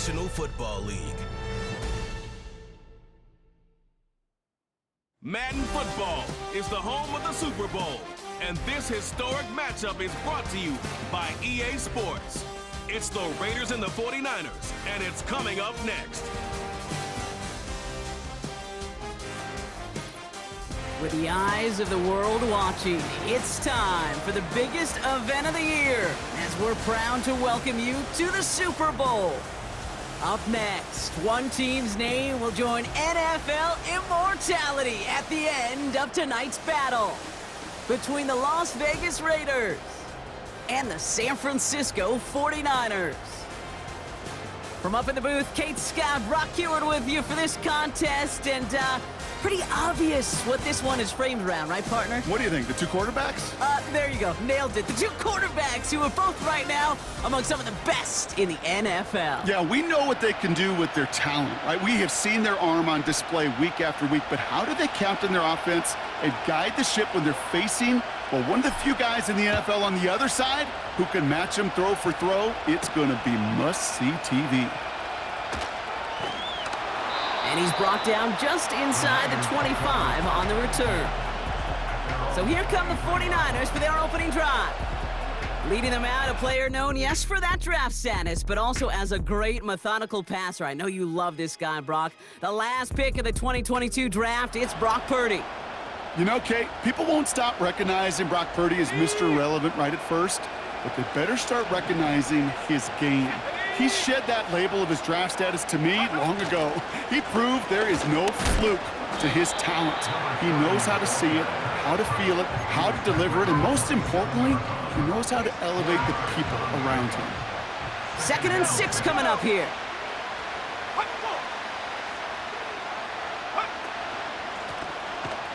National Football League. Madden Football is the home of the Super Bowl, and this historic matchup is brought to you by EA Sports. It's the Raiders and the 49ers, and it's coming up next. With the eyes of the world watching, it's time for the biggest event of the year as we're proud to welcome you to the Super Bowl. Up next, one team's name will join NFL immortality at the end of tonight's battle between the Las Vegas Raiders and the San Francisco 49ers. From up in the booth, Kate Scott, Brock Hewitt with you for this contest, and pretty obvious what this one is framed around, right, partner? What do you think, the two quarterbacks? There you go, nailed it. The two quarterbacks who are both right now among some of the best in the NFL. Yeah, we know what they can do with their talent, right? We have seen their arm on display week after week, but how do they captain their offense and guide the ship when they're facing, well, one of the few guys in the NFL on the other side who can match them throw for throw? It's going to be must-see TV. And he's brought down just inside the 25 on the return. So here come the 49ers for their opening drive. Leading them out, a player known, yes, for that draft status, but also as a great methodical passer. I know you love this guy, Brock. The last pick of the 2022 draft, it's Brock Purdy. You know, Kate, people won't stop recognizing Brock Purdy as Mr. Irrelevant right at first, but they better start recognizing his game. He shed that label of his draft status to me long ago. He proved there is no fluke to his talent. He knows how to see it, how to feel it, how to deliver it, and most importantly, he knows how to elevate the people around him. 2nd and 6 coming up here.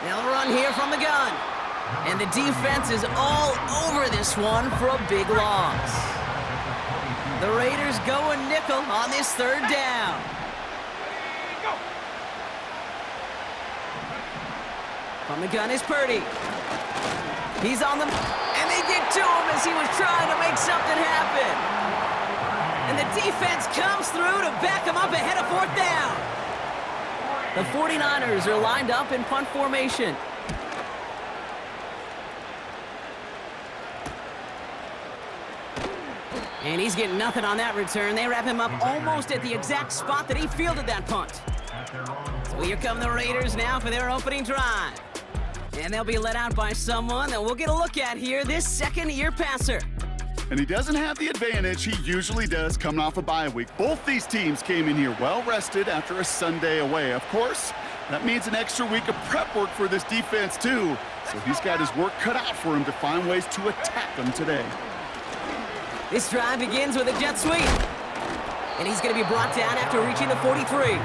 They'll run here from the gun. And the defense is all over this one for a big loss. The Raiders go a nickel on this 3rd down. From the gun is Purdy. He's on them, and they get to him as he was trying to make something happen. And the defense comes through to back him up ahead of 4th down. The 49ers are lined up in punt formation. And he's getting nothing on that return. They wrap him up almost at the exact spot that he fielded that punt. So here come the Raiders now for their opening drive. And they'll be let out by someone that we'll get a look at here, this second-year passer. And he doesn't have the advantage he usually does coming off a bye week. Both these teams came in here well-rested after a Sunday away. Of course, that means an extra week of prep work for this defense, too. So he's got his work cut out for him to find ways to attack them today. This drive begins with a jet sweep. And he's going to be brought down after reaching the 43.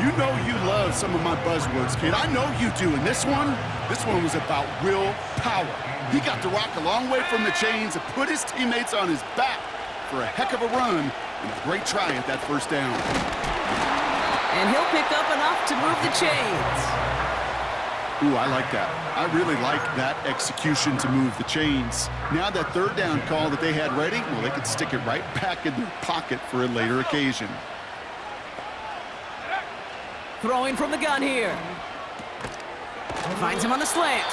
You know you love some of my buzzwords, kid. I know you do. And this one was about real power. He got to rock a long way from the chains and put his teammates on his back for a heck of a run and a great try at that 1st down. And he'll pick up enough to move the chains. Ooh, I like that. I really like that execution to move the chains. Now that 3rd down call that they had ready, well, they could stick it right back in their pocket for a later occasion. Throwing from the gun here. Finds him on the slant.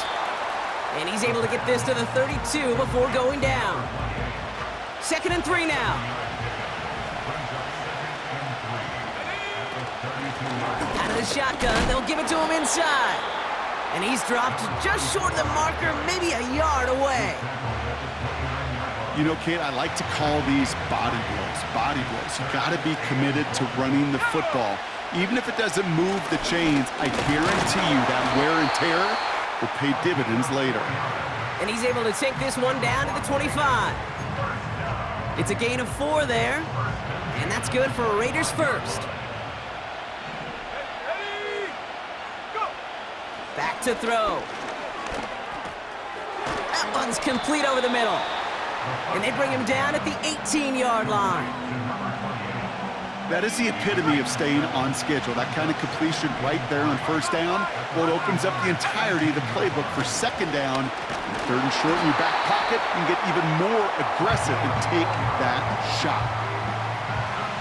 And he's able to get this to the 32 before going down. 2nd and 3 now. Out of the shotgun, they'll give it to him inside. And he's dropped just short of the marker, maybe a yard away. You know, Kate, I like to call these body blows. Body blows. You got to be committed to running the football. Even if it doesn't move the chains, I guarantee you that wear and tear will pay dividends later. And he's able to take this one down to the 25. It's a gain of 4 there, and that's good for Raiders first. Back to throw. That one's complete over the middle. And they bring him down at the 18-yard line. That is the epitome of staying on schedule. That kind of completion right there on 1st down. Well, it opens up the entirety of the playbook for 2nd down. 3rd and short in your back pocket, you can get even more aggressive and take that shot.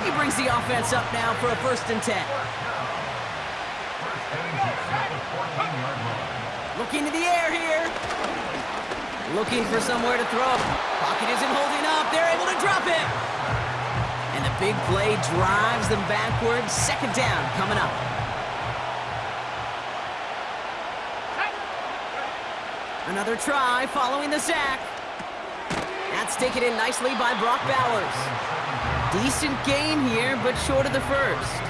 He brings the offense up now for a 1st and 10. Looking to the air here. Looking for somewhere to throw. Pocket isn't holding up. They're able to drop it. And the big play drives them backwards. 2nd down coming up. Another try following the sack. That's taken in nicely by Brock Bowers. Decent gain here, but short of the 1st.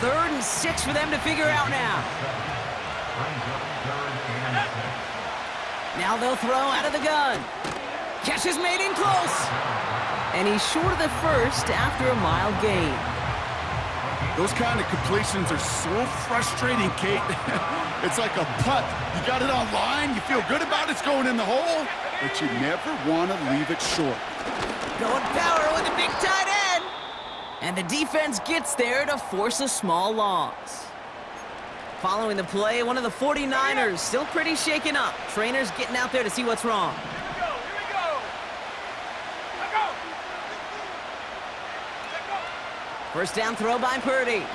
3rd and 6 for them to figure out now. Now they'll throw out of the gun. Catch is made in close. And he's short of the 1st after a mild gain. Those kind of completions are so frustrating, Kate. It's like a putt. You got it on line, you feel good about it's going in the hole, but you never want to leave it short. Going power with a big tight end. And the defense gets there to force a small loss. Following the play, one of the 49ers still pretty shaken up. Trainers getting out there to see what's wrong. Here we go. Let go. 1st down throw by Purdy.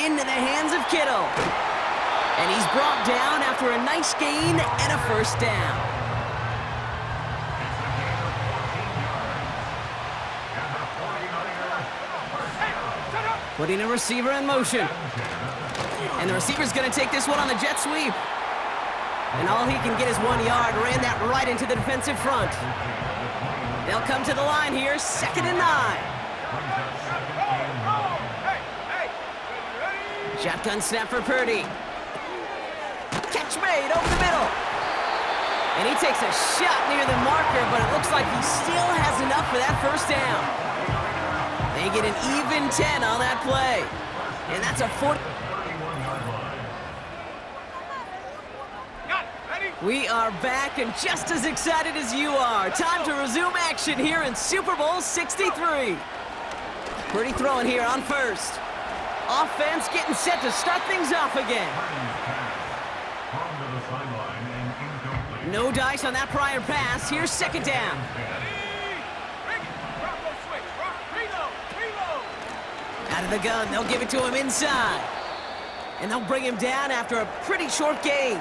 Into the hands of Kittle. And he's brought down after a nice gain and a 1st down. Putting a receiver in motion. And the receiver's going to take this one on the jet sweep. And all he can get is 1 yard. Ran that right into the defensive front. They'll come to the line here, 2nd and 9. Shotgun snap for Purdy. Catch made over the middle. And he takes a shot near the marker, but it looks like he still has enough for that 1st down. They get an even 10 on that play. And that's a 40. We are back and just as excited as you are. Time to resume action here in Super Bowl 63. Purdy throwing here on 1st. Offense getting set to start things off again. No dice on that prior pass. Here's 2nd down. Out of the gun, they'll give it to him inside. And they'll bring him down after a pretty short gain.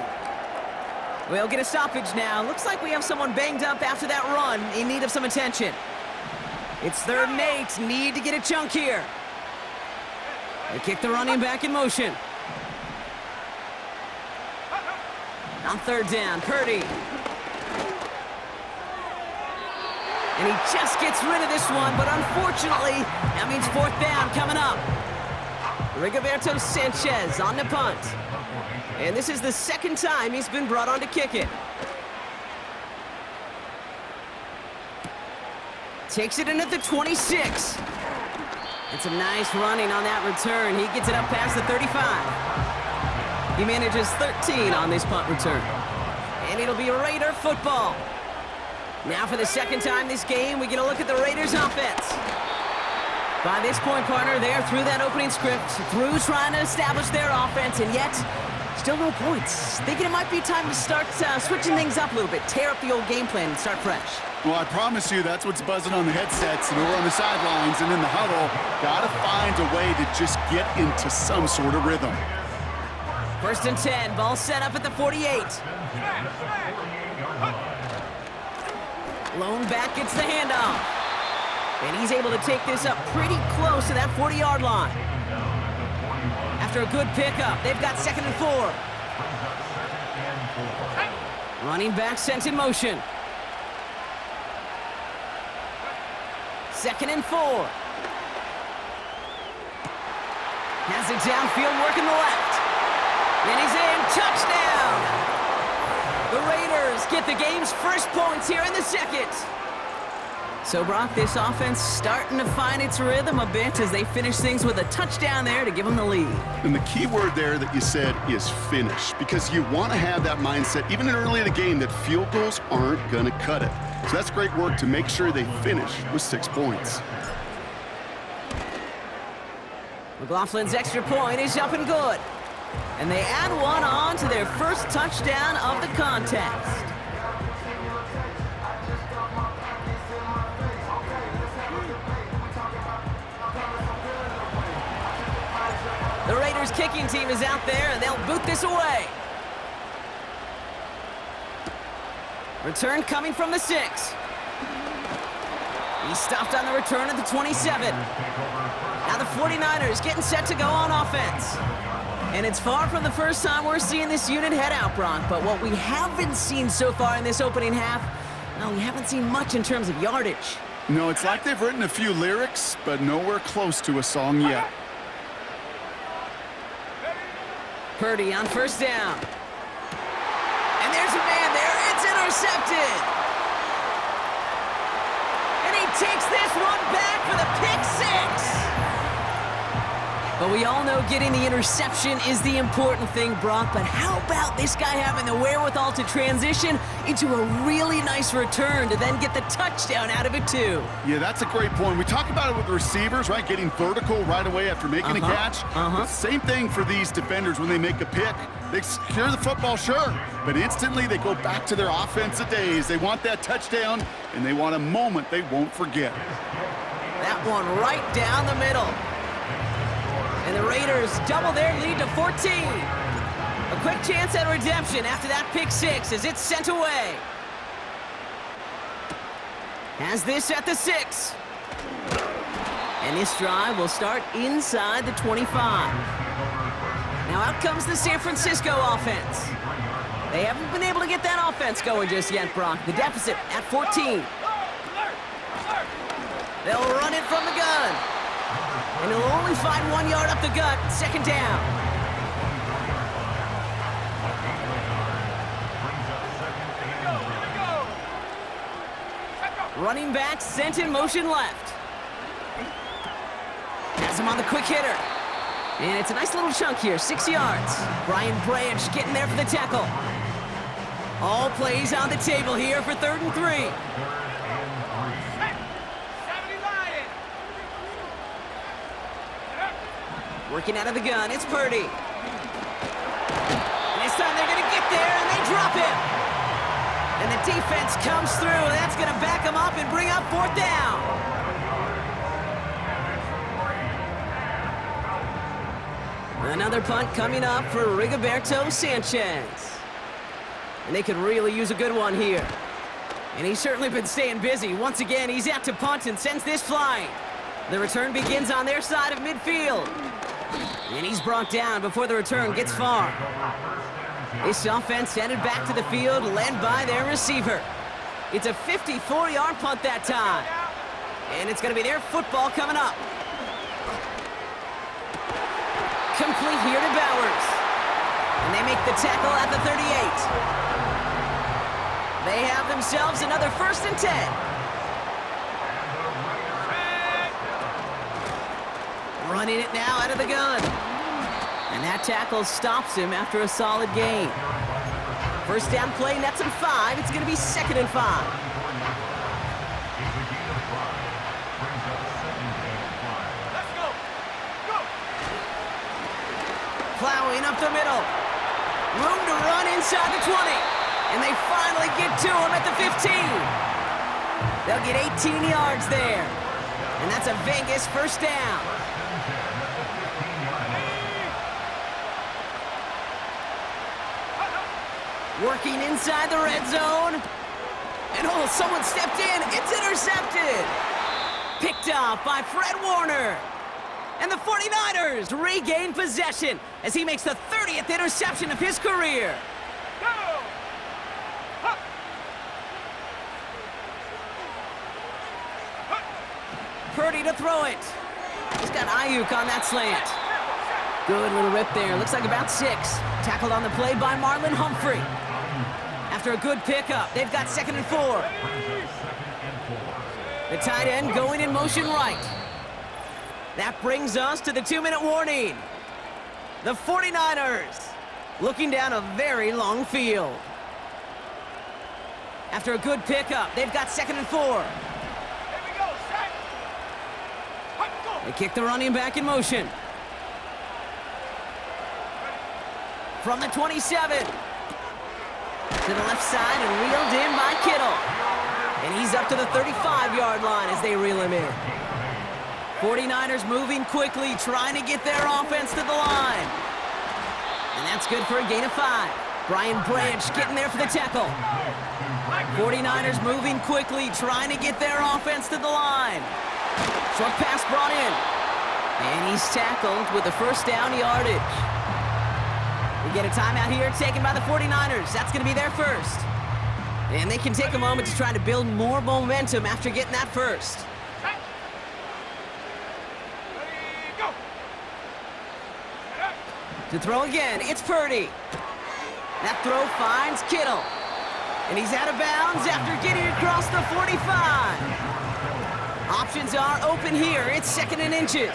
We'll get a stoppage now. Looks like we have someone banged up after that run in need of some attention. It's 3rd and 8. Need to get a chunk here. They kick the running back in motion. On 3rd down, Purdy. And he just gets rid of this one, but unfortunately, that means 4th down coming up. Rigoberto Sanchez on the punt. And this is the 2nd time he's been brought on to kick it. Takes it in at the 26. And some nice running on that return. He gets it up past the 35. He manages 13 on this punt return. And it'll be Raider football. Now for the 2nd time this game, we get a look at the Raiders offense. By this point, partner, they're through that opening script, through trying to establish their offense, and yet, still no points. Thinking it might be time to start switching things up a little bit, tear up the old game plan and start fresh. Well, I promise you that's what's buzzing on the headsets and over on the sidelines and in the huddle. Got to find a way to just get into some sort of rhythm. 1st and 10, ball set up at the 48. Lone back gets the handoff. And he's able to take this up pretty close to that 40-yard line. After a good pickup, they've got 2nd and 4. Running back sent in motion. 2nd and 4. Has it downfield, working the left. And he's in, touchdown! The Raiders get the game's first points here in the 2nd. So, Brock, this offense starting to find its rhythm a bit as they finish things with a touchdown there to give them the lead. And the key word there that you said is finish, because you want to have that mindset, even early in the game, that field goals aren't going to cut it. So that's great work to make sure they finish with 6 points. McLaughlin's extra point is up and good. And they add one on to their first touchdown of the contest. kicking team is out there, and they'll boot this away. Return coming from the 6. He stopped on the return at the 27. Now the 49ers getting set to go on offense. And it's far from the first time we're seeing this unit head out, Brock. But what we haven't seen so far in this opening half, well, we haven't seen much in terms of yardage. No, it's like they've written a few lyrics, but nowhere close to a song yet. Purdy on first down. And there's a man there. It's intercepted. And he takes this one back for the pick 6. But we all know getting the interception is the important thing, Brock. But how about this guy having the wherewithal to transition into a really nice return to then get the touchdown out of it, too? Yeah, that's a great point. We talk about it with the receivers, right? Getting vertical right away after making a catch. But same thing for these defenders when they make a pick. They secure the football, sure, but instantly they go back to their offensive days. They want that touchdown, and they want a moment they won't forget. That one right down the middle. And the Raiders double their lead to 14. A quick chance at redemption after that pick 6 as it's sent away. Has this at the 6. And this drive will start inside the 25. Now out comes the San Francisco offense. They haven't been able to get that offense going just yet, Brock. The deficit at 14. They'll run it from the gun. And he'll only find 1 yard up the gut, second down. Running back sent in motion left. Has him on the quick hitter. And it's a nice little chunk here, 6 yards. Brian Branch getting there for the tackle. All plays on the table here for 3rd and 3. Working out of the gun, it's Purdy. And this time they're gonna get there and they drop him. And the defense comes through, and that's gonna back him up and bring up 4th down. Another punt coming up for Rigoberto Sanchez. And they could really use a good one here. And he's certainly been staying busy. Once again, he's out to punt and sends this flying. The return begins on their side of midfield. And he's brought down before the return gets far. This offense headed back to the field, led by their receiver. It's a 54-yard punt that time. And it's going to be their football coming up. Complete here to Bowers. And they make the tackle at the 38. They have themselves another 1st and 10. Running it now out of the gun. And that tackle stops him after a solid gain. First down play, nets him 5. It's going to be 2nd and 5. Let's go. Go. Plowing up the middle. Room to run inside the 20. And they finally get to him at the 15. They'll get 18 yards there. And that's a Vegas first down. Working inside the red zone. And oh, someone stepped in. It's intercepted. Picked off by Fred Warner. And the 49ers regain possession as he makes the 30th interception of his career. Go. Huh. Purdy to throw it. He's got Ayuk on that slant. Good little rip there. Looks like about 6. Tackled on the play by Marlon Humphrey. After a good pickup, they've got 2nd and 4. The tight end going in motion right. That brings us to the 2-minute warning. The 49ers looking down a very long field. After a good pickup, they've got 2nd and 4. Here we go. Set. Hut, go. They kick the running back in motion. From the 27. To the left side and reeled in by Kittle. And he's up to the 35-yard line as they reel him in. 49ers moving quickly, trying to get their offense to the line. And that's good for a gain of 5. Brian Branch getting there for the tackle. 49ers moving quickly, trying to get their offense to the line. Short pass brought in. And he's tackled with the first down yardage. We get a timeout here taken by the 49ers. That's going to be their first. And they can take a moment to try to build more momentum after getting that first. To throw again, it's Purdy. That throw finds Kittle. And he's out of bounds after getting across the 45. Options are open here. It's 2nd and inches.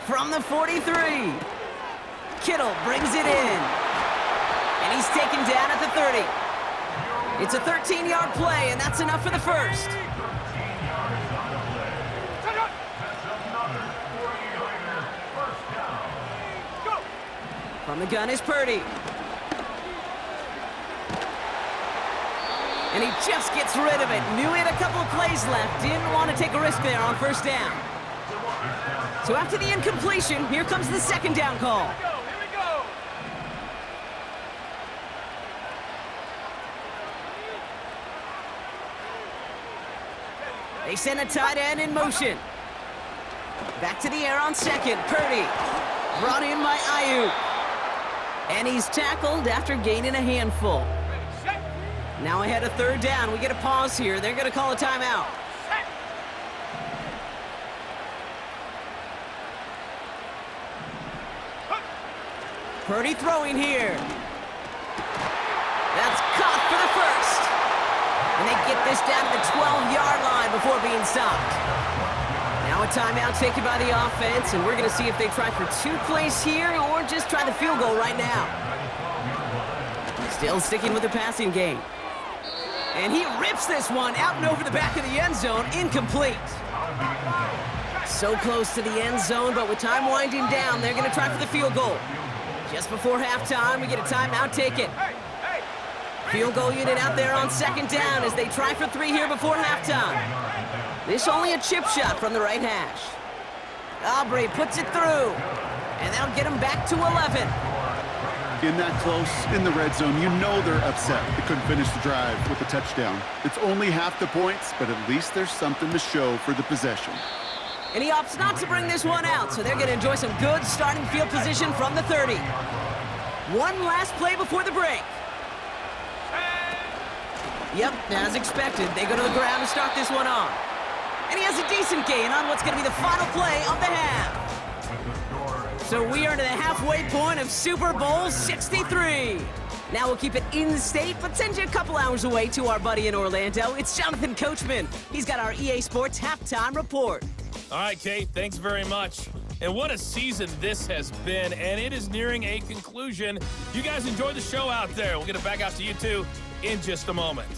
From the 43. Kittle brings it in. And he's taken down at the 30. It's a 13-yard play, and that's enough for the first. From the gun is Purdy. And he just gets rid of it. Knew he had a couple of plays left. Didn't want to take a risk there on first down. So after the incompletion, here comes the 2nd down call. Here we go. They send a tight end in motion. Back to the air on 2nd. Purdy brought in by Ayuk. And he's tackled after gaining a handful. Now ahead of 3rd down. We get a pause here. They're going to call a timeout. Purdy throwing here. That's caught for the first. And they get this down to the 12-yard line before being stopped. Now a timeout taken by the offense, and we're going to see if they try for 2 plays here or just try the field goal right now. Still sticking with the passing game. And he rips this one out and over the back of the end zone, incomplete. So close to the end zone, but with time winding down, they're going to try for the field goal. Just before halftime, we get a timeout taken. Field goal unit out there on 2nd down as they try for 3 here before halftime. This only a chip shot from the right hash. Aubrey puts it through, and that'll get him back to 11. In that close, in the red zone, you know they're upset they couldn't finish the drive with a touchdown. It's only half the points, but at least there's something to show for the possession. And he opts not to bring this one out, so they're going to enjoy some good starting field position from the 30. One last play before the break. Yep, as expected, they go to the ground to start this one off. And he has a decent gain on what's going to be the final play of the half. So we are to the halfway point of Super Bowl 63. Now we'll keep it in state, but send you a couple hours away to our buddy in Orlando. It's Jonathan Coachman. He's got our EA Sports halftime report. All right, Kate, thanks very much. And what a season this has been, and it is nearing a conclusion. You guys enjoy the show out there. We'll get it back out to you two in just a moment.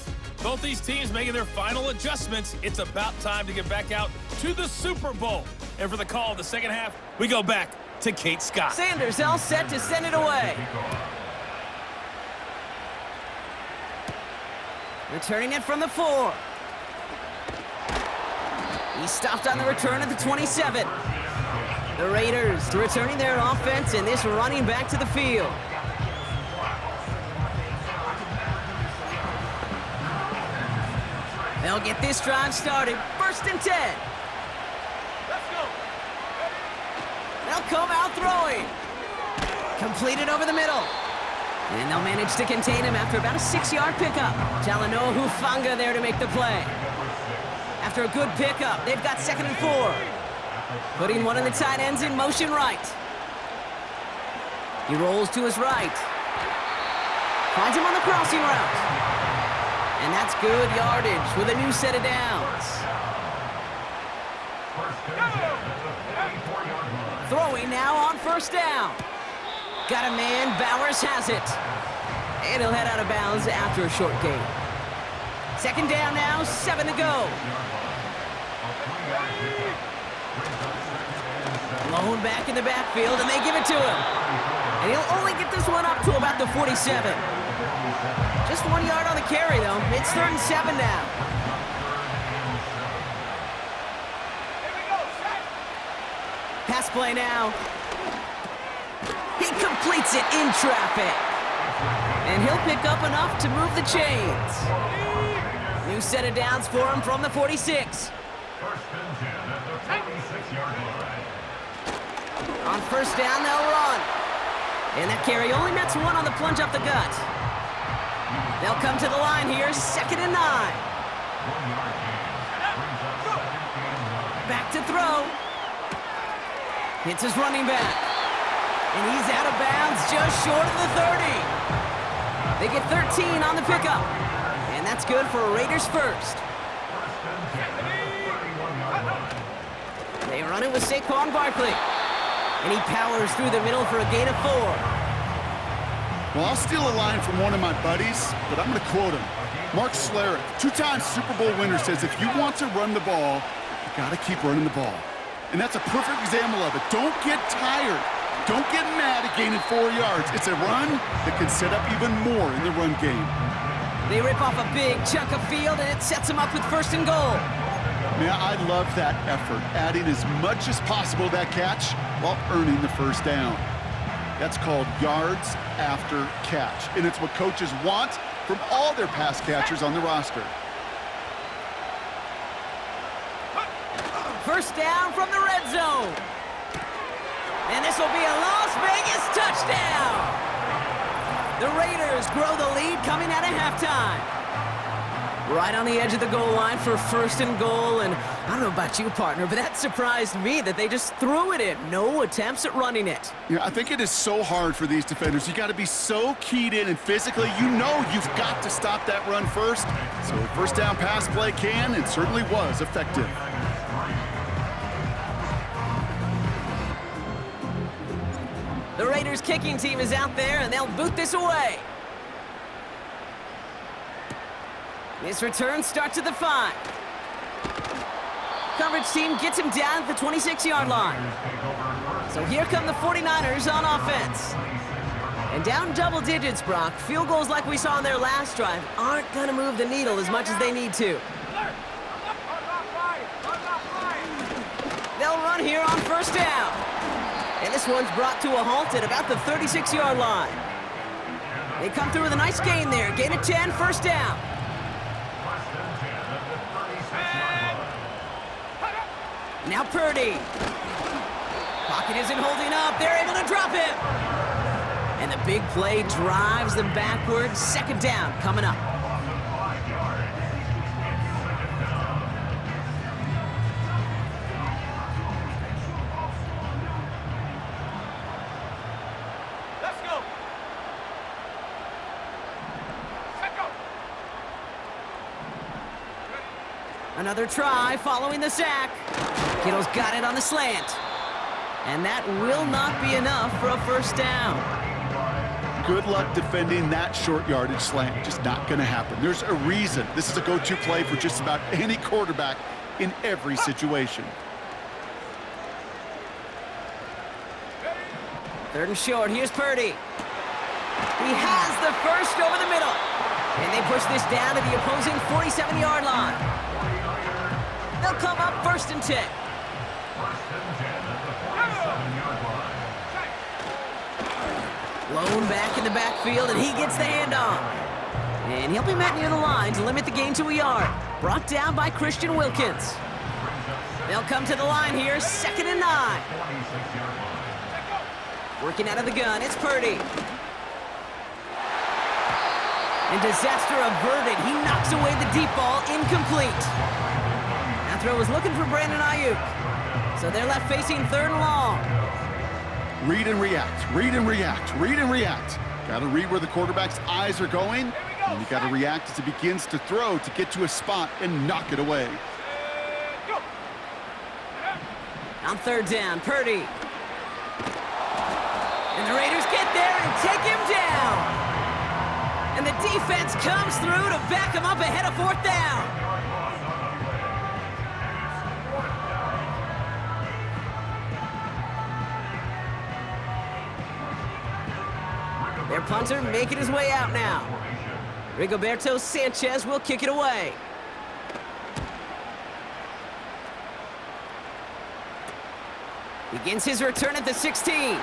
Both these teams making their final adjustments. It's about time to get back out to the Super Bowl. And for the call of the second half, we go back to Kate Scott. Sanders all set to send it away. Returning it from the 4. He stopped on the return at the 27. The Raiders returning their offense and this running back to the field. They'll get this drive started. 1st and 10. Let's go. They'll come out throwing. Completed over the middle. And they'll manage to contain him after about a 6-yard pickup. Talanoa Hufanga there to make the play. After a good pickup, they've got 2nd and 4. Putting one of the tight ends in motion right. He rolls to his right. Finds him on the crossing route. And that's good yardage with a new set of downs. Throwing now on 1st down. Got a man, Bowers has it. And he'll head out of bounds after a short gain. 2nd down now, 7 to go. Lone back in the backfield, and they give it to him. And he'll only get this one up to about the 47. Just 1 yard on the carry, though. It's 3rd and 7 now. Pass play now. He completes it in traffic. And he'll pick up enough to move the chains. New set of downs for him from the 46. On 1st down, they'll run. And that carry only nets 1 on the plunge up the gut. They'll come to the line here, 2nd and 9. Back to throw. Hits his running back. And he's out of bounds just short of the 30. They get 13 on the pickup. And that's good for a Raiders first. They run it with Saquon Barkley. And he powers through the middle for a gain of 4. Well, I'll steal a line from one of my buddies, but I'm going to quote him. Mark Slarick, 2-time Super Bowl winner, says if you want to run the ball, you got to keep running the ball. And that's a perfect example of it. Don't get tired. Don't get mad at gaining 4 yards. It's a run that can set up even more in the run game. They rip off a big chunk of field, and it sets them up with 1st and goal. Man, I love that effort, adding as much as possible to that catch while earning the 1st down. That's called yards after catch, and it's what coaches want from all their pass catchers on the roster. 1st down from the red zone. And this will be a Las Vegas touchdown. The Raiders grow the lead coming out of halftime. Right on the edge of the goal line for 1st and goal, and I don't know about you, partner, but that surprised me that they just threw it in. No attempts at running it. Yeah, I think it is so hard for these defenders. You got to be so keyed in, and physically, you know you've got to stop that run first. So 1st down pass play can and certainly was effective. The Raiders kicking team is out there, and they'll boot this away. This return starts at the 5. Coverage team gets him down at the 26-yard line. So here come the 49ers on offense. And down double digits, Brock. Field goals like we saw on their last drive aren't going to move the needle as much as they need to. They'll run here on 1st down. And this one's brought to a halt at about the 36-yard line. They come through with a nice gain there. Gain of 10, 1st down. Now Purdy. Pocket isn't holding up. They're able to drop him. And the big play drives them backwards. 2nd down coming up. Let's go. Let's go. Another try following the sack. Kittle's got it on the slant. And that will not be enough for a 1st down. Good luck defending that short yardage slant. Just not going to happen. There's a reason. This is a go-to play for just about any quarterback in every situation. 3rd and short. Here's Purdy. He has the 1st over the middle. And they push this down to the opposing 47-yard line. They'll come up 1st and 10. Blown back in the backfield, and he gets the handoff. And he'll be met near the line to limit the gain to a yard. Brought down by Christian Wilkins. They'll come to the line here, 2nd and 9. Working out of the gun, it's Purdy. And disaster averted. He knocks away the deep ball, incomplete. That throw was looking for Brandon Ayuk. So they're left facing 3rd and long. Read and react, read and react, read and react. Got to read where the quarterback's eyes are going, and you got to react as he begins to throw to get to a spot and knock it away. On 3rd down, Purdy. And the Raiders get there and take him down. And the defense comes through to back him up ahead of 4th down. They're punter making his way out now. Rigoberto Sanchez will kick it away. Begins his return at the 16.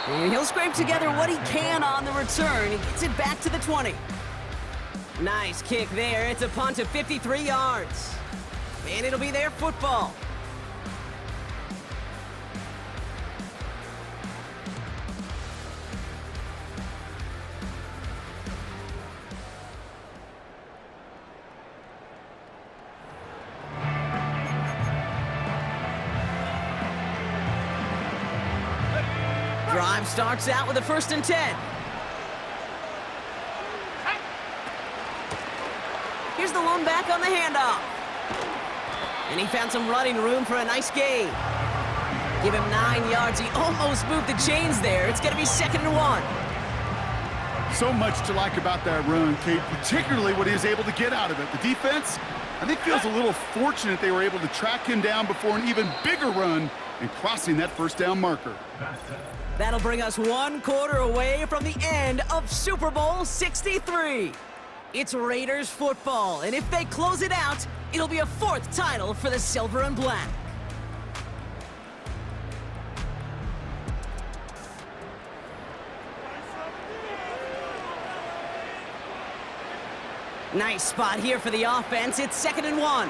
And he'll scrape together what he can on the return. He gets it back to the 20. Nice kick there. It's a punt of 53 yards. And it'll be their football. Drive starts out with a 1st and 10. Here's the lone back on the handoff. And he found some running room for a nice gain. Give him 9 yards. He almost moved the chains there. It's going to be 2nd and 1. So much to like about that run, Kate, particularly what he was able to get out of it. The defense, I think, feels a little fortunate they were able to track him down before an even bigger run and crossing that 1st down marker. That'll bring us 1 quarter away from the end of Super Bowl 63. It's Raiders football, and if they close it out, it'll be a 4th title for the Silver and Black. Nice spot here for the offense. It's 2nd and 1.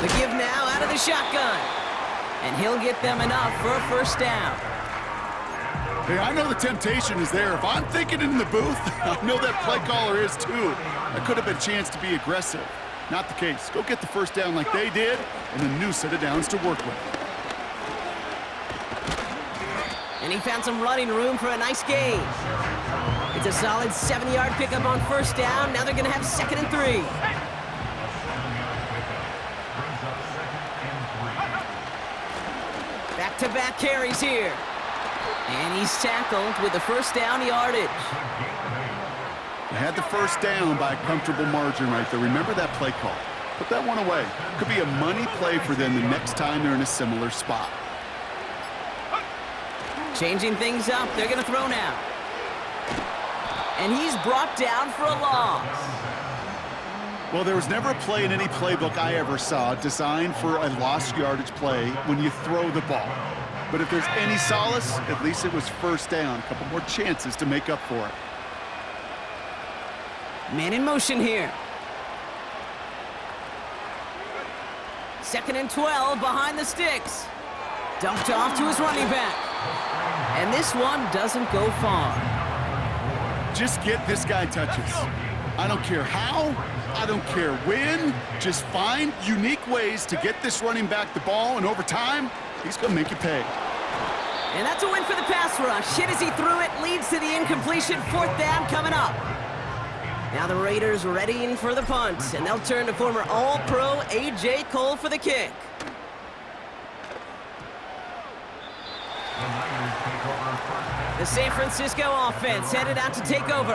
The give now out of the shotgun. And he'll get them enough for a 1st down. Hey, I know the temptation is there. If I'm thinking it in the booth, I know that play caller is too. That could have been a chance to be aggressive. Not the case. Go get the 1st down like they did, and a new set of downs to work with. And he found some running room for a nice gain. It's a solid 7-yard pickup on 1st down. Now they're going to have 2nd and 3. Back-to-back carries here. And he's tackled with the 1st down yardage. They had the 1st down by a comfortable margin right there. Remember that play call. Put that one away. Could be a money play for them the next time they're in a similar spot. Changing things up. They're going to throw now. And he's brought down for a loss. Well, there was never a play in any playbook I ever saw designed for a lost yardage play when you throw the ball. But if there's any solace, at least it was 1st down. A couple more chances to make up for it. Man in motion here. 2nd and 12 behind the sticks. Dumped off to his running back. And this one doesn't go far. Just get this guy touches. I don't care how, I don't care when. Just find unique ways to get this running back the ball, and over time, he's going to make you pay. And that's a win for the pass rush. Hit as he threw it, leads to the incompletion. 4th down coming up. Now the Raiders readying for the punt, and they'll turn to former All-Pro A.J. Cole for the kick. The San Francisco offense headed out to take over.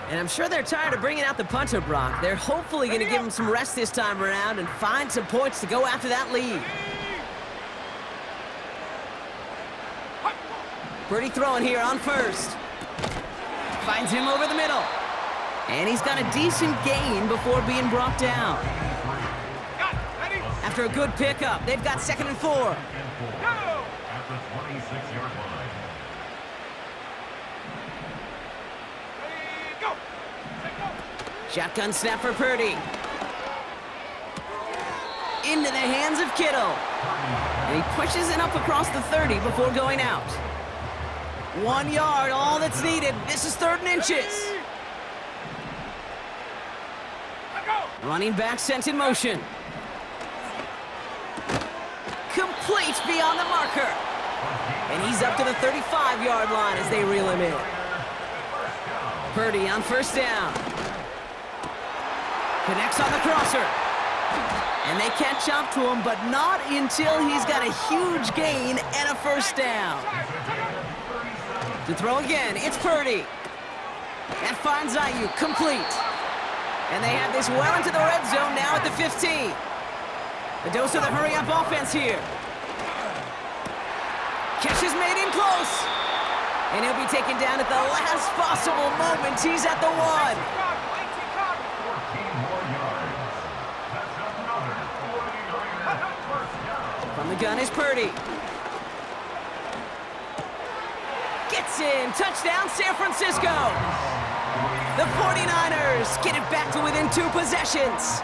And I'm sure they're tired of bringing out the punter, Brock. They're hopefully going to give him some rest this time around and find some points to go after that lead. Purdy throwing here on 1st. Finds him over the middle. And he's got a decent gain before being brought down. After a good pickup, they've got 2nd and 4. At the 26-yard line. Shotgun snap for Purdy. Into the hands of Kittle. And he pushes it up across the 30 before going out. 1 yard, all that's needed. This is 3rd and inches. Running back sent in motion. Complete beyond the marker. And he's up to the 35-yard line as they reel him in. Purdy on 1st down. Connects on the crosser. And they catch up to him, but not until he's got a huge gain and a 1st down. To throw again, it's Purdy. That finds Ayuk, complete. And they have this well into the red zone now at the 15. A dose of the hurry-up offense here. Catch is made in close. And he'll be taken down at the last possible moment. He's at the 1. From the gun is Purdy. Gets in. Touchdown, San Francisco. The 49ers get it back to within 2 possessions.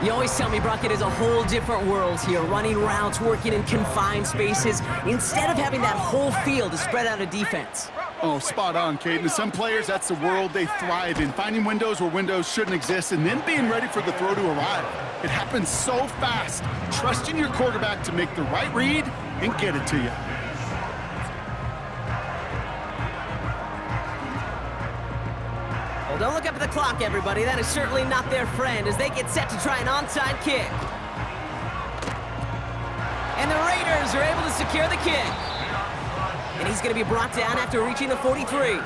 You always tell me, Brock, it is a whole different world here, running routes, working in confined spaces, instead of having that whole field to spread out a defense. Oh, spot on, Kate. And some players, that's the world they thrive in, finding windows where windows shouldn't exist and then being ready for the throw to arrive. It happens so fast. Trusting your quarterback to make the right read and get it to you. Well, don't look up at the clock, everybody. That is certainly not their friend as they get set to try an onside kick. And the Raiders are able to secure the kick. And he's going to be brought down after reaching the 43.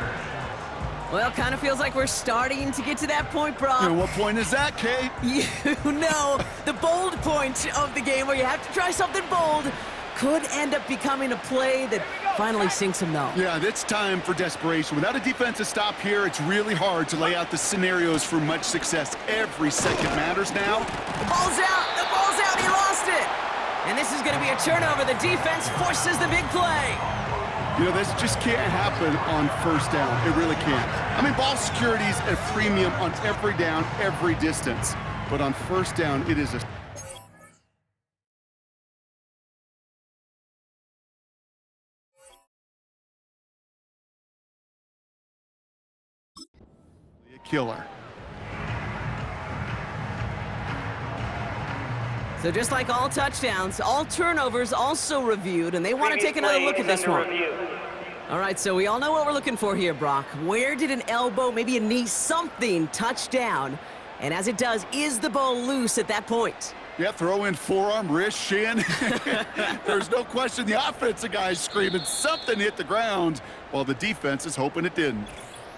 Well, kind of feels like we're starting to get to that point, Brock. And what point is that, Kate? You know, the bold point of the game where you have to try something bold could end up becoming a play that finally sinks him, though. Yeah, it's time for desperation. Without a defensive stop here, it's really hard to lay out the scenarios for much success. Every second matters now. The ball's out. The ball's out. He lost it. And this is going to be a turnover. The defense forces the big play. You know, this just can't happen on first down. It really can't. I mean, ball security is a premium on every down, every distance. But on first down, it is a killer. So just like all touchdowns, all turnovers also reviewed, and they want to take another look at this one. All right, so we all know what we're looking for here, Brock. Where did an elbow, maybe a knee, something touch down? And as it does, is the ball loose at that point? Yeah, throw in forearm, wrist, shin. There's no question the offensive guy's screaming something hit the ground while the defense is hoping it didn't.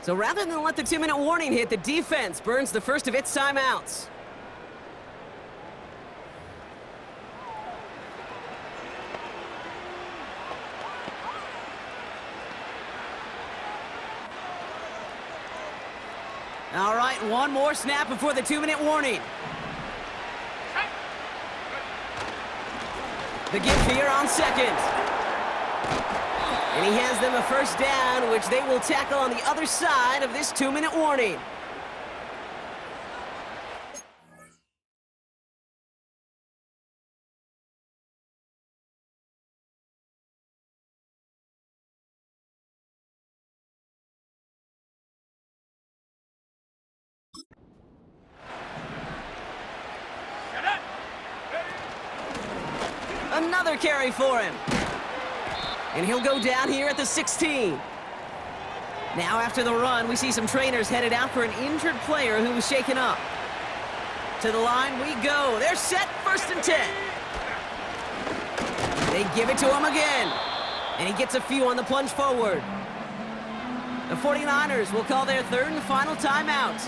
So rather than let the 2-minute warning hit, the defense burns the first of its timeouts. All right, one more snap before the 2-minute warning. The give here on second. And he hands them a first down, which they will tackle on the other side of this 2-minute warning. Another carry for him. And he'll go down here at the 16. Now after the run, we see some trainers headed out for an injured player who was shaken up. To the line we go. They're set, 1st and 10. They give it to him again. And he gets a few on the plunge forward. The 49ers will call their 3rd and final timeout.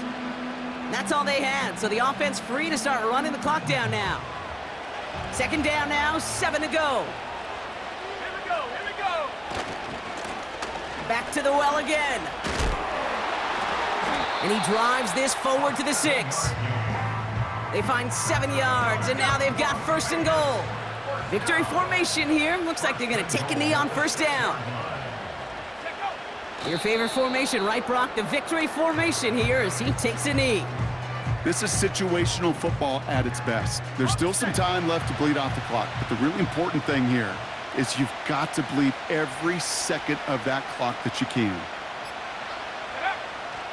That's all they had, so the offense free to start running the clock down now. 2nd down now, 7 to go. Here we go. Back to the well again. And he drives this forward to the 6. They find 7 yards, and now they've got 1st and goal. Victory formation here. Looks like they're going to take a knee on 1st down. Your favorite formation, right, Brock? The victory formation here as he takes a knee. This is situational football at its best. There's still some time left to bleed off the clock, but the really important thing here is you've got to bleed every second of that clock that you can.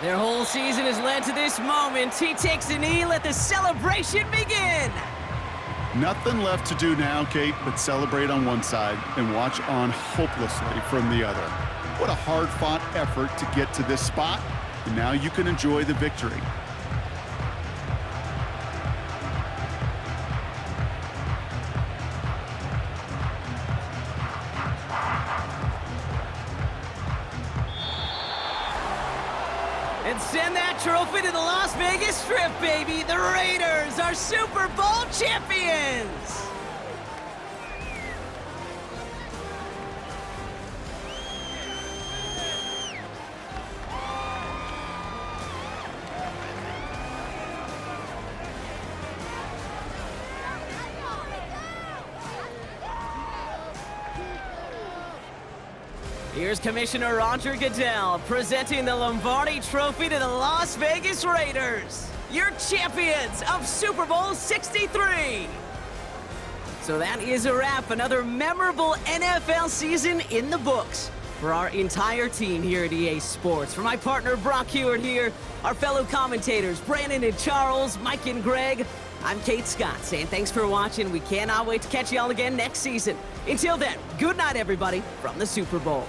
Their whole season has led to this moment. He takes a knee. Let the celebration begin. Nothing left to do now, Kate, but celebrate on one side and watch on hopelessly from the other. What a hard-fought effort to get to this spot, and now you can enjoy the victory. And send that trophy to the Las Vegas Strip, baby. The Raiders are Super Bowl champions. Here's Commissioner Roger Goodell presenting the Lombardi Trophy to the Las Vegas Raiders, your champions of Super Bowl 63. So that is a wrap. Another memorable NFL season in the books for our entire team here at EA Sports. For my partner Brock Hewitt here, our fellow commentators Brandon and Charles, Mike and Greg, I'm Kate Scott saying thanks for watching. We cannot wait to catch y'all again next season. Until then, good night everybody from the Super Bowl.